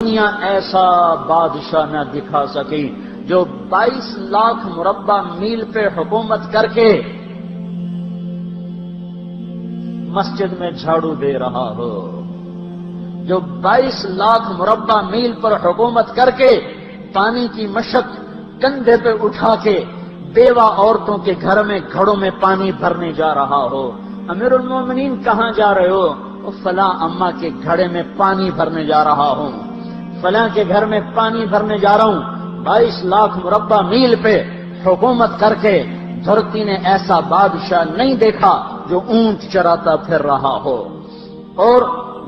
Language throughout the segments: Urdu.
دنیا ایسا بادشاہ نہ دکھا سکی جو 22 لاکھ مربع میل پہ حکومت کر کے مسجد میں جھاڑو دے رہا ہو، جو 22 لاکھ مربع میل پر حکومت کر کے پانی کی مشق کندھے پہ اٹھا کے بیوہ عورتوں کے گھر میں گھڑوں میں پانی بھرنے جا رہا ہو۔ امیر المومنین کہاں جا رہے ہو؟ فلاں اماں کے گھڑے میں پانی بھرنے جا رہا ہوں، فلاں کے گھر میں پانی بھرنے جا رہا ہوں۔ 22 لاکھ مربع میل پہ حکومت کر کے دھرتی نے ایسا بادشاہ نہیں دیکھا جو اونٹ چراتا پھر رہا ہو، اور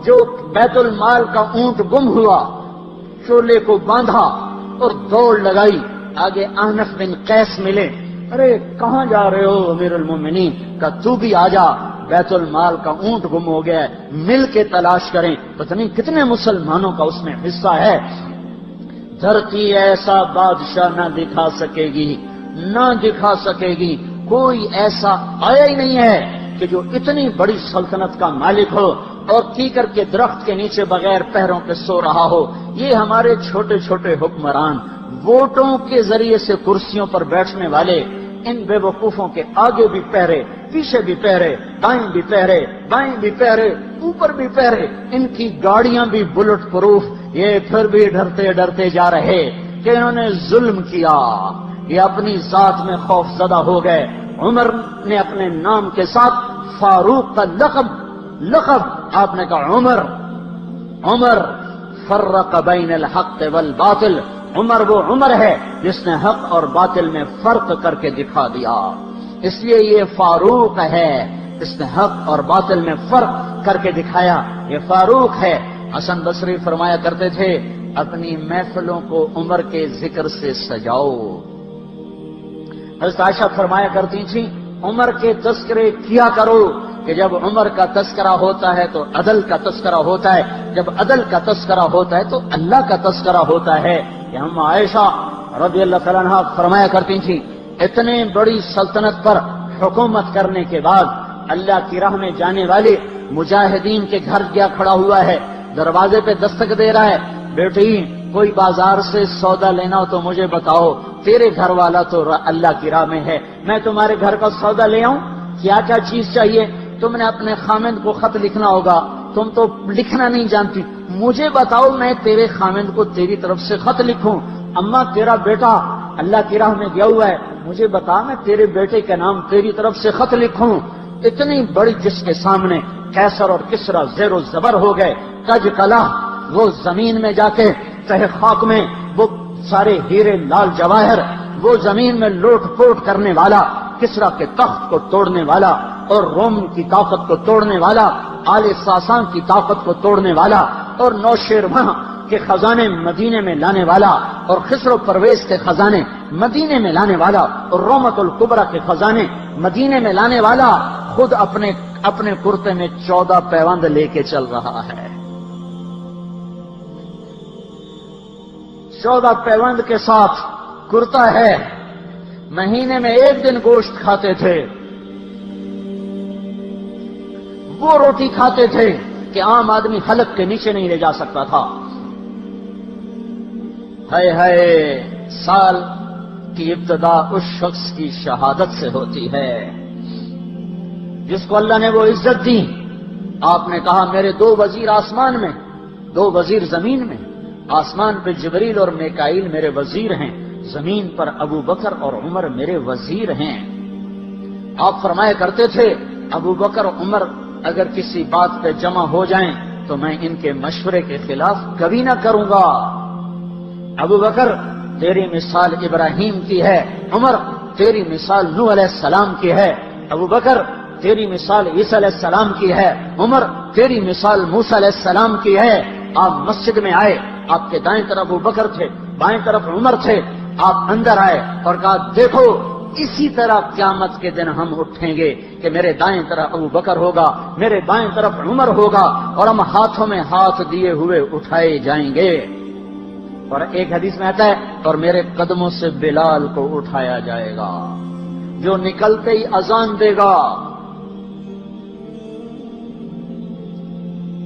جو بیت المال کا اونٹ گم ہوا، چولے کو باندھا اور دوڑ لگائی، آگے احنف بن قیس ملے، ارے کہاں جا رہے ہو امیر المومنین؟ کہ تو بھی آجا، بیت المال کا اونٹ گم ہو گیا ہے، مل کے تلاش کریں۔ پتہ نہیں کتنے مسلمانوں کا اس میں حصہ ہے۔ دھرتی ایسا بادشاہ نہ دکھا سکے گی، نہ دکھا سکے گی، کوئی ایسا آیا ہی نہیں ہے کہ جو اتنی بڑی سلطنت کا مالک ہو اور کیکر کے درخت کے نیچے بغیر پیروں کے سو رہا ہو۔ یہ ہمارے چھوٹے چھوٹے حکمران، ووٹوں کے ذریعے سے کرسیوں پر بیٹھنے والے، ان بے وقوفوں کے آگے بھی پہرے، پیچھے بھی پہرے، دائیں بھی پہرے، بائیں بھی پہرے، اوپر بھی پہرے، ان کی گاڑیاں بھی بلٹ پروف، یہ پھر بھی ڈرتے ڈرتے جا رہے کہ انہوں نے ظلم کیا، یہ اپنی ذات میں خوف زدہ ہو گئے۔ عمر نے اپنے نام کے ساتھ فاروق کا لقب آپ نے کہا عمر فرق بین الحق والباطل، عمر وہ عمر ہے جس نے حق اور باطل میں فرق کر کے دکھا دیا، اس لیے یہ فاروق ہے، اس نے حق اور باطل میں فرق کر کے دکھایا، یہ فاروق ہے۔ حسن بصری فرمایا کرتے تھے اپنی محفلوں کو عمر کے ذکر سے سجاؤ۔ حضرت عائشہ فرمایا کرتی تھی عمر کے تذکرے کیا کرو، کہ جب عمر کا تذکرہ ہوتا ہے تو عدل کا تذکرہ ہوتا ہے، جب عدل کا تذکرہ ہوتا ہے تو اللہ کا تذکرہ ہوتا ہے۔ کہ ہم عائشہ رضی اللہ تعالیٰ عنہا فرمایا کرتی تھی اتنے بڑی سلطنت پر حکومت کرنے کے بعد اللہ کی راہ میں جانے والے مجاہدین کے گھر گیا کھڑا ہوا ہے، دروازے پہ دستک دے رہا ہے، بیٹی کوئی بازار سے سودا لینا ہو تو مجھے بتاؤ، تیرے گھر والا تو اللہ کی راہ میں ہے، میں تمہارے گھر کا سودا لے آؤں، کیا کیا چیز چاہیے؟ تم نے اپنے خامند کو خط لکھنا ہوگا، تم تو لکھنا نہیں جانتی، مجھے بتاؤ میں تیرے خامند کو تیری طرف سے خط لکھوں۔ اما تیرا بیٹا اللہ کی راہ میں گیا ہوا ہے، مجھے بتا میں تیرے بیٹے کے نام تیری طرف سے خط لکھوں۔ اتنی بڑی جس کے سامنے قیصر اور کسریٰ زیر و زبر ہو گئے، کج کلا، وہ زمین میں جا کے تہ خاک میں وہ سارے ہیرے لال جواہر، وہ زمین میں لوٹ پوٹ کرنے والا، کسریٰ کے تخت کو توڑنے والا اور روم کی طاقت کو توڑنے والا، آل ساسان کی طاقت کو توڑنے والا اور نوشیروان کے خزانے مدینے میں لانے والا اور خسرو پرویز کے خزانے مدینے میں لانے والا اور رومت الکبریٰ کے خزانے مدینے میں لانے والا خود اپنے کرتے میں 14 پیوند لے کے چل رہا ہے، 14 پیوند کے ساتھ کرتا ہے، مہینے میں 1 دن گوشت کھاتے تھے، وہ روٹی کھاتے تھے کہ عام آدمی حلق کے نیچے نہیں لے جا سکتا تھا۔ ہائے سال کی ابتدا اس شخص کی شہادت سے ہوتی ہے جس کو اللہ نے وہ عزت دی۔ آپ نے کہا میرے 2 وزیر آسمان میں، 2 وزیر زمین میں، آسمان پہ جبریل اور میکائیل میرے وزیر ہیں، زمین پر ابو بکر اور عمر میرے وزیر ہیں۔ آپ فرمایا کرتے تھے ابو بکر اور عمر اگر کسی بات پہ جمع ہو جائیں تو میں ان کے مشورے کے خلاف کبھی نہ کروں گا۔ ابو بکر تیری مثال ابراہیم کی ہے، عمر تیری مثال نوح علیہ السلام کی ہے، ابو بکر تیری مثال عیسیٰ علیہ السلام کی ہے، عمر تیری مثال موسیٰ علیہ السلام کی ہے۔ آپ مسجد میں آئے، آپ کے دائیں طرف ابو بکر تھے، بائیں طرف عمر تھے، آپ اندر آئے اور کہا دیکھو اسی طرح قیامت کے دن ہم اٹھیں گے کہ میرے دائیں طرف ابو بکر ہوگا، میرے بائیں طرف عمر ہوگا اور ہم ہاتھوں میں ہاتھ دیے ہوئے اٹھائے جائیں گے۔ اور ایک حدیث میں آتا ہے اور میرے قدموں سے بلال کو اٹھایا جائے گا جو نکلتے ہی اذان دے گا۔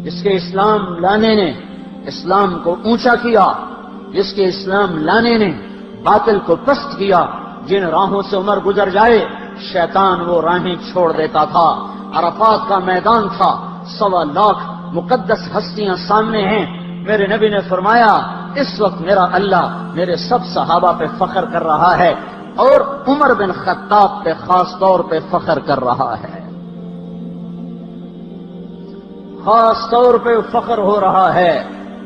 جس کے اسلام لانے نے اسلام کو اونچا کیا، جس کے اسلام لانے نے باطل کو پست کیا، جن راہوں سے عمر گزر جائے شیطان وہ راہیں چھوڑ دیتا تھا۔ عرفات کا میدان تھا، 1.25 لاکھ مقدس ہستیاں سامنے ہیں۔ میرے نبی نے فرمایا اس وقت میرا اللہ میرے سب صحابہ پہ فخر کر رہا ہے اور عمر بن خطاب پہ خاص طور پہ فخر کر رہا ہے، خاص طور پہ فخر ہو رہا ہے،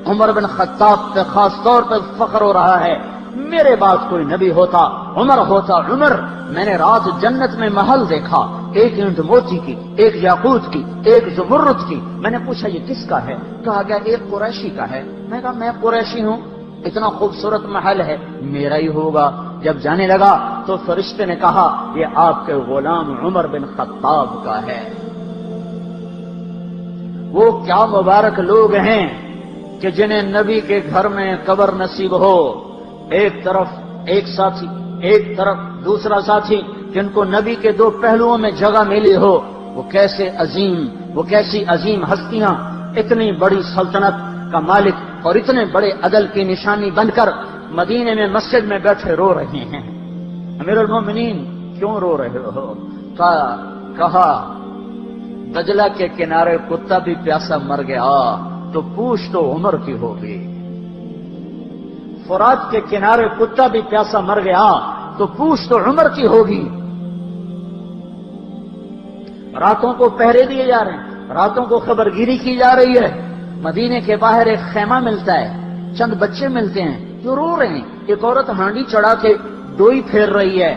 عمر بن خطاب پہ خاص طور پہ فخر ہو رہا ہے۔ میرے بعد کوئی نبی ہوتا عمر ہوتا۔ عمر، میں نے رات جنت میں محل دیکھا، ایک اینٹ موتی کی، ایک یاقوت کی، ایک زمرد کی۔ میں نے پوچھا یہ کس کا ہے؟ کہا گیا ایک قریشی کا ہے۔ میں کہا میں قریشی ہوں، اتنا خوبصورت محل ہے، میرا ہی ہوگا۔ جب جانے لگا تو فرشتے نے کہا یہ آپ کے غلام عمر بن خطاب کا ہے۔ وہ کیا مبارک لوگ ہیں کہ جنہیں نبی کے گھر میں قبر نصیب ہو، ایک طرف ایک ساتھی، ایک طرف دوسرا ساتھی، جن کو نبی کے دو پہلوؤں میں جگہ ملی ہو۔ وہ کیسی عظیم ہستیاں اتنی بڑی سلطنت کا مالک اور اتنے بڑے عدل کی نشانی بن کر مدینے میں مسجد میں بیٹھے رو رہے ہیں۔ امیر المومنین کیوں رو رہے ہو؟ کہا دجلہ کے کنارے کتا بھی پیاسا مر گیا تو پوچھ تو عمر کی ہوگی، فرات کے کنارے کتا بھی پیاسا مر گیا تو پوچھ تو عمر کی ہوگی۔ راتوں کو پہرے دیے جا رہے ہیں، راتوں کو خبرگیری کی جا رہی ہے۔ مدینے کے باہر ایک خیمہ ملتا ہے، چند بچے ملتے ہیں جو رو رہے ہیں۔ ایک عورت ہانڈی چڑھا کے ڈوئی پھیر رہی ہے۔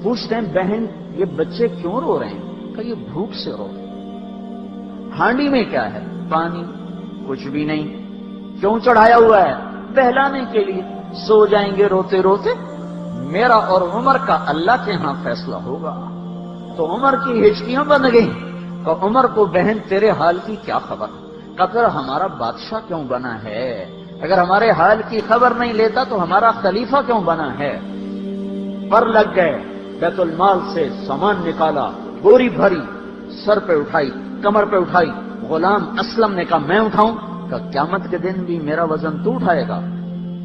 پوچھتے ہیں بہن یہ بچے کیوں رو رہے ہیں؟ کہ یہ بھوک سے رو رہے ہیں۔ ہانڈی میں کیا ہے؟ پانی، کچھ بھی نہیں۔ کیوں چڑھایا ہوا ہے؟ بہلانے کے لیے، سو جائیں گے روتے روتے۔ میرا اور عمر کا اللہ کے ہاں فیصلہ ہوگا۔ تو عمر کی ہچکیاں بن گئیں کہ عمر کو بہن تیرے حال کی کیا خبر؟ کہ پھر ہمارا بادشاہ کیوں بنا ہے؟ اگر ہمارے حال کی خبر نہیں لیتا تو ہمارا خلیفہ کیوں بنا ہے؟ پر لگ گئے، بیت المال سے سامان نکالا، بوری بھری، سر پہ اٹھائی، کمر پہ اٹھائی۔ غلام اسلم نے کہا میں اٹھاؤں؟ کہ قیامت کے دن بھی میرا وزن تو اٹھائے گا۔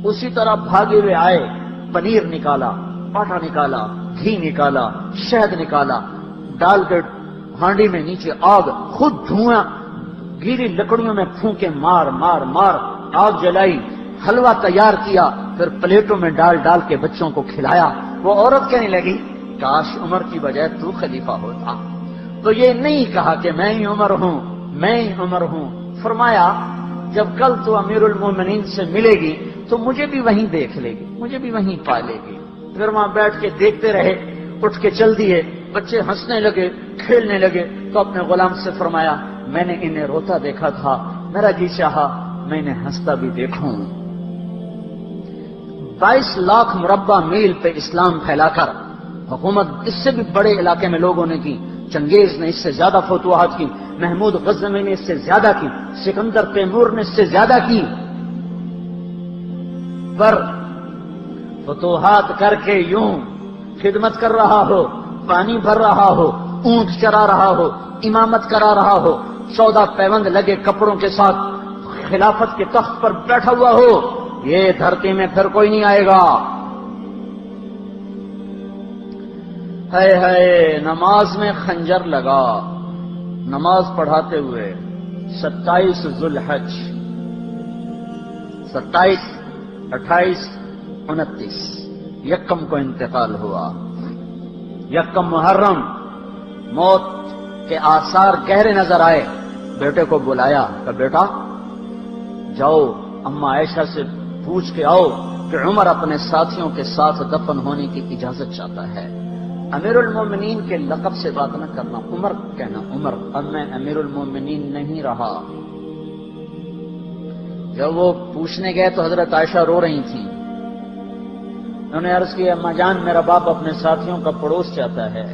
اسی طرح بھاگے ہوئے آئے، پنیر نکالا، آٹا نکالا، گھی نکالا، شہد نکالا، ڈال کے ہانڈی میں نیچے آگ، خود دھواں، گیلی لکڑیوں میں پھونکے مار مار مار آگ جلائی، حلوہ تیار کیا، پھر پلیٹوں میں ڈال ڈال کے بچوں کو کھلایا۔ وہ عورت کہنے لگی کاش عمر کی بجائے تو خلیفہ ہوتا۔ تو یہ نہیں کہا کہ میں ہی عمر ہوں، میں ہی عمر ہوں۔ فرمایا جب کل تو امیر المومنین سے ملے گی تو مجھے بھی وہیں دیکھ لے گی، مجھے بھی وہیں پا لے گی۔ پھر وہاں بیٹھ کے دیکھتے رہے، اٹھ کے چل دیے۔ بچے ہنسنے لگے، کھیلنے لگے تو اپنے غلام سے فرمایا میں نے انہیں روتا دیکھا تھا، میرا جی چاہا میں انہیں ہنستا بھی دیکھوں۔ 22 لاکھ مربع میل پہ اسلام پھیلا کر حکومت اس سے بھی بڑے علاقے میں لوگوں نے کی۔ چنگیز نے اس سے زیادہ فتوحات کی، محمود غزنوی نے اس سے زیادہ کی، سکندر تیمور نے اس سے زیادہ کی۔ پر فتوحات کر کے یوں خدمت کر رہا ہو، پانی بھر رہا ہو، اونٹ چرا رہا ہو، امامت کرا رہا ہو، 14 پیوند لگے کپڑوں کے ساتھ خلافت کے تخت پر بیٹھا ہوا ہو، یہ دھرتی میں پھر کوئی نہیں آئے گا۔ ہے نماز میں خنجر لگا، نماز پڑھاتے ہوئے 27 ذوالحج، 27، 28، 29 یکم کو انتقال ہوا۔ یکم محرم موت کے آثار گہرے نظر آئے۔ بیٹے کو بلایا کہ بیٹا جاؤ اما عائشہ سے پوچھ کے آؤ کہ عمر اپنے ساتھیوں کے ساتھ دفن ہونے کی اجازت چاہتا ہے۔ امیر المومنین کے لقب سے بات نہ کرنا، عمر کہنا، عمر۔ اب میں امیر المومنین نہیں رہا۔ جب وہ پوچھنے گئے تو حضرت عائشہ رو رہی تھیں۔ انہوں نے عرض کیا اما جان میرا باپ اپنے ساتھیوں کا پڑوس چاہتا ہے۔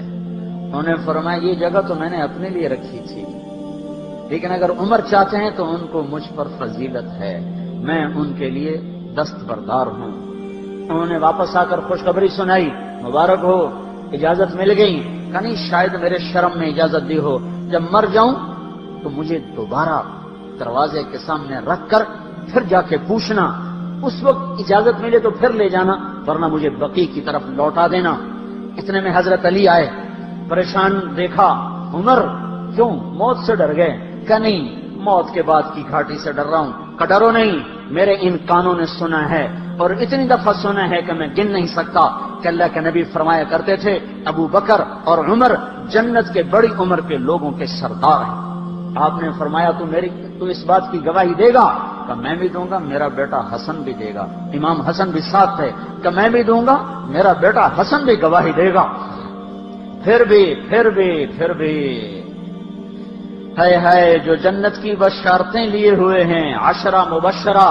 انہوں نے فرمایا یہ جگہ تو میں نے اپنے لیے رکھی تھی، لیکن اگر عمر چاہتے ہیں تو ان کو مجھ پر فضیلت ہے، میں ان کے لیے دستبردار ہوں۔ انہوں نے واپس آ کر خوشخبری سنائی، مبارک ہو اجازت مل گئی۔ کہیں شاید میرے شرم میں اجازت دی ہو، جب مر جاؤں تو مجھے دوبارہ دروازے کے سامنے رکھ کر پھر جا کے پوچھنا، اس وقت اجازت ملے تو پھر لے جانا، ورنہ مجھے بقیع کی طرف لوٹا دینا۔ اتنے میں حضرت علی آئے، پریشان دیکھا، عمر کیوں موت سے ڈر گئے؟ کہ نہیں، موت کے بعد کی گھاٹی سے ڈر رہا ہوں۔ کہ ڈرو نہیں، میرے ان کانوں نے سنا ہے اور اتنی دفعہ سنا ہے کہ میں گن نہیں سکتا کہ اللہ کے نبی فرمایا کرتے تھے ابو بکر اور عمر جنت کے بڑی عمر کے لوگوں کے سردار ہیں۔ آپ نے فرمایا تو اس بات کی گواہی دے گا؟ کہ میں بھی دوں گا، میرا بیٹا حسن بھی دے گا۔ امام حسن بھی ساتھ تھے۔ کہ میں بھی دوں گا، میرا بیٹا حسن بھی گواہی دے گا۔ پھر بھی ہے جو جنت کی بشارتیں لیے ہوئے ہیں، 10 مبشرہ،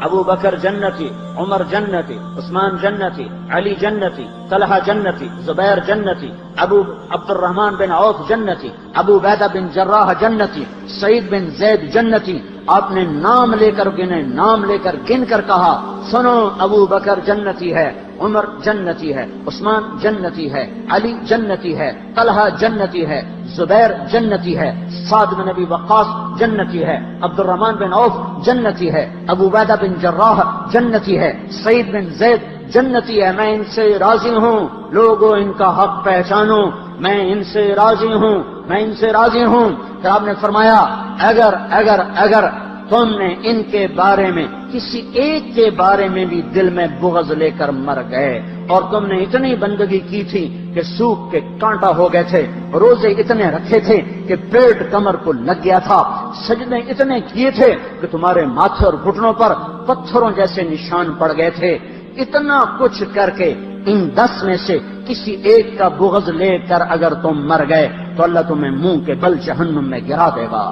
ابو بکر جنتی، عمر جنتی، عثمان جنتی، علی جنتی، طلحہ جنتی، زبیر جنتی، ابو عبد الرحمن بن عوف جنتی، ابو عبیدہ بن جراح جنتی، سعید بن زید جنتی۔ آپ نے نام لے کر گنے، نام لے کر گن کر کہا، سنو ابو بکر جنتی ہے، عمر جنتی ہے، عثمان جنتی ہے، علی جنتی ہے، طلحہ جنتی ہے، زبیر جنتی ہے، سعد بن ابی وقاص جنتی ہے، عبد الرحمن بن عوف جنتی ہے، ابو عبیدہ بن جراح جنتی ہے، سعید بن زید جنتی ہے۔ میں ان سے راضی ہوں، لوگوں ان کا حق پہچانو، میں ان سے راضی ہوں، میں ان سے راضی ہوں۔ پھر آپ نے فرمایا اگر تم نے ان کے بارے میں کسی ایک کے بارے میں بھی دل میں بغض لے کر مر گئے، اور تم نے اتنی بندگی کی تھی کہ سوکھ کے کانٹا ہو گئے تھے، روزے اتنے رکھے تھے کہ پیٹ کمر کو لگ گیا تھا، سجدے اتنے کیے تھے کہ تمہارے ماتھے اور گھٹنوں پر پتھروں جیسے نشان پڑ گئے تھے، اتنا کچھ کر کے ان 10 میں سے کسی ایک کا بغض لے کر اگر تم مر گئے تو اللہ تمہیں منہ کے بل جہنم میں گرا دے گا۔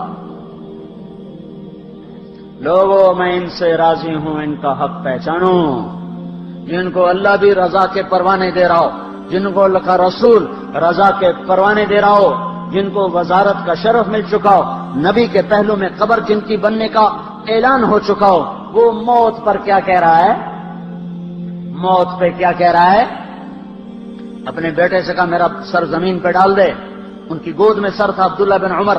لوگوں میں ان سے راضی ہوں، ان کا حق پہچانو، جن کو اللہ بھی رضا کے پروانے دے رہا ہو، جن کو اللہ کا رسول رضا کے پروانے دے رہا ہو، جن کو وزارت کا شرف مل چکا ہو، نبی کے پہلو میں قبر جن کی بننے کا اعلان ہو چکا ہو، وہ موت پر کیا کہہ رہا ہے؟ موت پہ کیا کہہ رہا ہے؟ اپنے بیٹے سے کہا میرا سر زمین پہ ڈال دے۔ ان کی گود میں سر تھا عبداللہ بن عمر،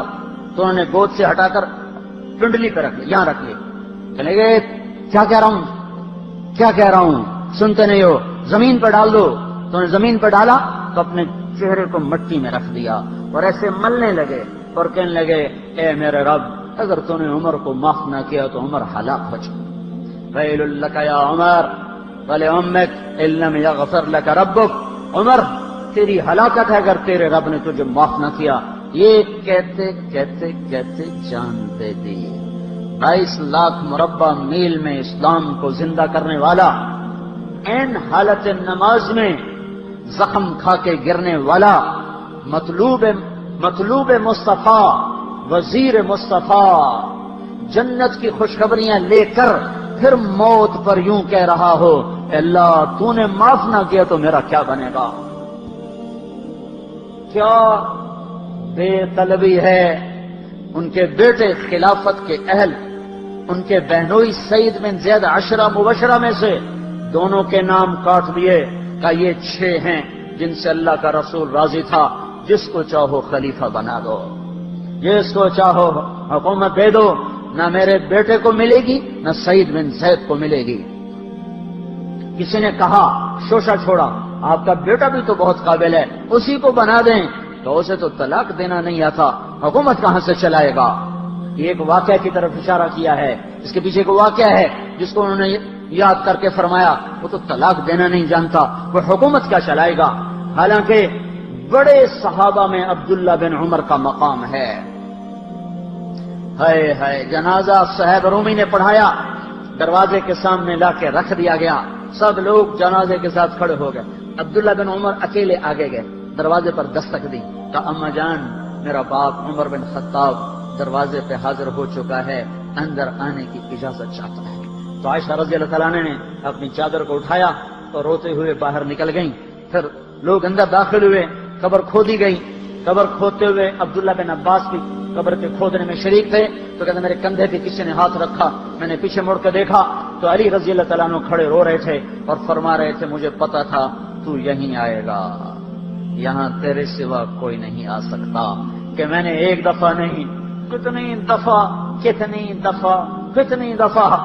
تو انہوں نے گود سے ہٹا کر پنڈلی پہ رکھ لیا، یہاں رکھ لیا۔ چلے گئے، کیا کہہ رہا ہوں سنتے نہیں ہو، زمین پہ ڈال دو۔ تو انہوں نے زمین پہ ڈالا تو اپنے چہرے کو مٹی میں رکھ دیا اور ایسے ملنے لگے اور کہنے لگے، اے میرے رب، اگر تو نے عمر کو معاف نہ کیا تو عمر ہلاک ہو جائے۔ ویل لک یا عمر ولأمک ان لم یغفر لک ربک، عمر تیری ہلاکت ہے اگر تیرے رب نے تجھے معاف نہ کیا۔ یہ کہتے کہتے کہتے جان دے دی۔ 22 لاکھ مربع میل میں اسلام کو زندہ کرنے والا، این حالت نماز میں زخم کھا کے گرنے والا، مطلوب مصطفیٰ، وزیر مصطفیٰ، جنت کی خوشخبریاں لے کر پھر موت پر یوں کہہ رہا ہو، اللہ تو نے معاف نہ کیا تو میرا کیا بنے گا؟ کیا بے طلبی ہے۔ ان کے بیٹے خلافت کے اہل، ان کے بہنوئی سعید بن زید 10 مبشرہ میں سے دونوں کے نام کاٹ دیے کہ یہ 6 ہیں جن سے اللہ کا رسول راضی تھا، جس کو چاہو خلیفہ بنا دو، جس کو چاہو حکومت دے دو، نہ میرے بیٹے کو ملے گی نہ سعید بن زید کو ملے گی۔ کسی نے کہا شوشہ چھوڑا، آپ کا بیٹا بھی تو بہت قابل ہے، اسی کو بنا دیں۔ تو اسے تو طلاق دینا نہیں آتا، حکومت کہاں سے چلائے گا؟ یہ ایک واقعہ کی طرف اشارہ کیا ہے، اس کے پیچھے کو واقعہ ہے جس کو انہوں نے یاد کر کے فرمایا وہ تو طلاق دینا نہیں جانتا، وہ حکومت کیا چلائے گا؟ حالانکہ بڑے صحابہ میں عبداللہ بن عمر کا مقام ہے۔ ہے جنازہ صہیب رومی نے پڑھایا، دروازے کے سامنے لا کے رکھ دیا گیا، سب لوگ جنازے کے ساتھ کھڑے ہو گئے، عبداللہ بن عمر اکیلے آگے گئے، دروازے پر دستک دی، کہا اما جان میرا باپ عمر بن خطاب دروازے پہ حاضر ہو چکا ہے، اندر آنے کی اجازت چاہتا ہے۔ تو عائشہ رضی اللہ تعالیٰ نے اپنی چادر کو اٹھایا تو روتے ہوئے باہر نکل گئیں۔ پھر لوگ اندر داخل ہوئے، قبر کھودی گئی، قبر کھودتے ہوئے عبداللہ بن عباس بھی قبر کے کھودنے میں شریک تھے، تو کہتے میرے کندھے پہ کسی نے ہاتھ رکھا، میں نے پیچھے مڑ کے دیکھا تو علی رضی اللہ تعالیٰ عنہ کھڑے رو رہے تھے اور فرما رہے تھے مجھے پتا تھا تو یہیں آئے گا، یہاں تیرے سوا کوئی نہیں آ سکتا۔ کہ میں نے ایک دفعہ نہیں کتنی دفعہ کتنی دفعہ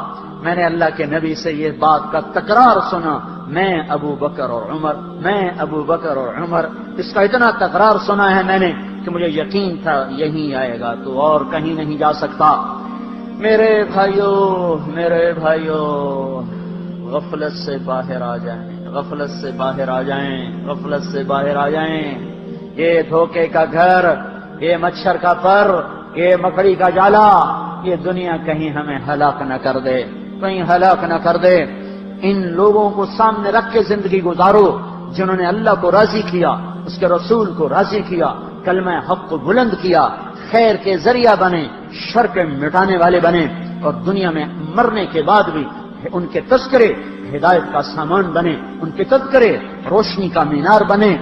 میں نے اللہ کے نبی سے یہ بات کا تکرار سنا، میں ابو بکر اور عمر، میں ابو بکر اور عمر، اس کا اتنا تکرار سنا ہے میں نے کہ مجھے یقین تھا یہی آئے گا، تو اور کہیں نہیں جا سکتا۔ میرے بھائیوں، غفلت سے باہر آ جائیں، غفلت سے باہر آ جائیں، غفلت سے باہر آ جائیں۔ یہ دھوکے کا گھر، یہ مچھر کا پر، یہ مکڑی کا جالا، یہ دنیا کہیں ہمیں ہلاک نہ کر دے، کہیں ہلاک نہ کر دے۔ ان لوگوں کو سامنے رکھ کے زندگی گزارو جنہوں نے اللہ کو راضی کیا، اس کے رسول کو راضی کیا، کلمہ حق کو بلند کیا، خیر کے ذریعہ بنے، شر کے مٹانے والے بنے، اور دنیا میں مرنے کے بعد بھی ان کے تذکرے ہدایت کا سامان بنے، ان کے تذکرے روشنی کا مینار بنے۔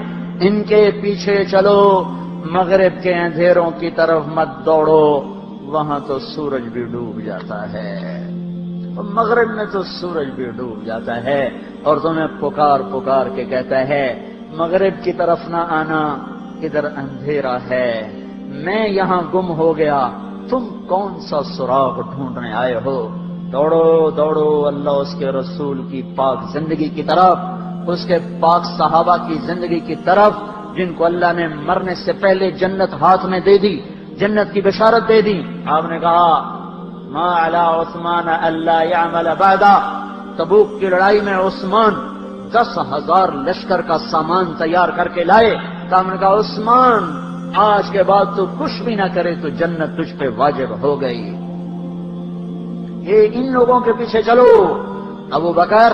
ان کے پیچھے چلو، مغرب کے اندھیروں کی طرف مت دوڑو، وہاں تو سورج بھی ڈوب جاتا ہے، مغرب میں تو سورج بھی ڈوب جاتا ہے، اور تمہیں پکار کے کہتا ہے مغرب کی طرف نہ آنا، ادھر اندھیرا ہے، میں یہاں گم ہو گیا، تم کون سا سراغ ڈھونڈنے آئے ہو؟ دوڑو دوڑو اللہ اس کے رسول کی پاک زندگی کی طرف، اس کے پاک صحابہ کی زندگی کی طرف، جن کو اللہ نے مرنے سے پہلے جنت ہاتھ میں دے دی، جنت کی بشارت دے دی۔ آپ نے کہا ما علی عثمان الا یعمل بعدا، تبوک کی لڑائی میں عثمان 10,000 لشکر کا سامان تیار کر کے لائے، تو ہم نے کہا عثمان آج کے بعد تو کچھ بھی نہ کرے تو جنت تجھ پہ واجب ہو گئی۔ یہ ان لوگوں کے پیچھے چلو۔ ابو بکر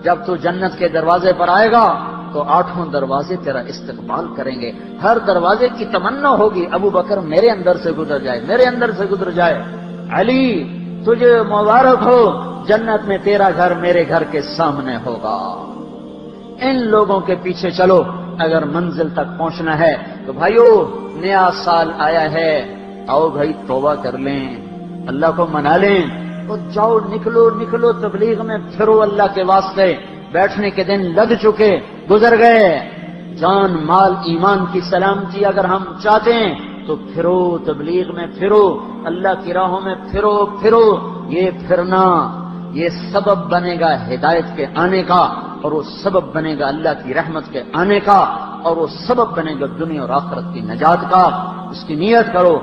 جب تو جنت کے دروازے پر آئے گا تو 8 دروازے تیرا استقبال کریں گے، ہر دروازے کی تمنا ہوگی ابو بکر میرے اندر سے گزر جائے، میرے اندر سے گزر جائے۔ علی تجھے مبارک ہو، جنت میں تیرا گھر میرے گھر کے سامنے ہوگا۔ ان لوگوں کے پیچھے چلو اگر منزل تک پہنچنا ہے۔ تو بھائیو نیا سال آیا ہے، آؤ بھائی توبہ کر لیں، اللہ کو منا لیں، تو جاؤ نکلو تبلیغ میں پھرو اللہ کے واسطے۔ بیٹھنے کے دن لگ چکے، گزر گئے، جان مال ایمان کی سلامتی اگر ہم چاہتے ہیں تو پھرو تبلیغ میں، پھرو اللہ کی راہوں میں، پھرو۔ یہ پھرنا یہ سبب بنے گا ہدایت کے آنے کا، اور وہ سبب بنے گا اللہ کی رحمت کے آنے کا، اور وہ سبب بنے گا دنیا اور آخرت کی نجات کا۔ اس کی نیت کرو۔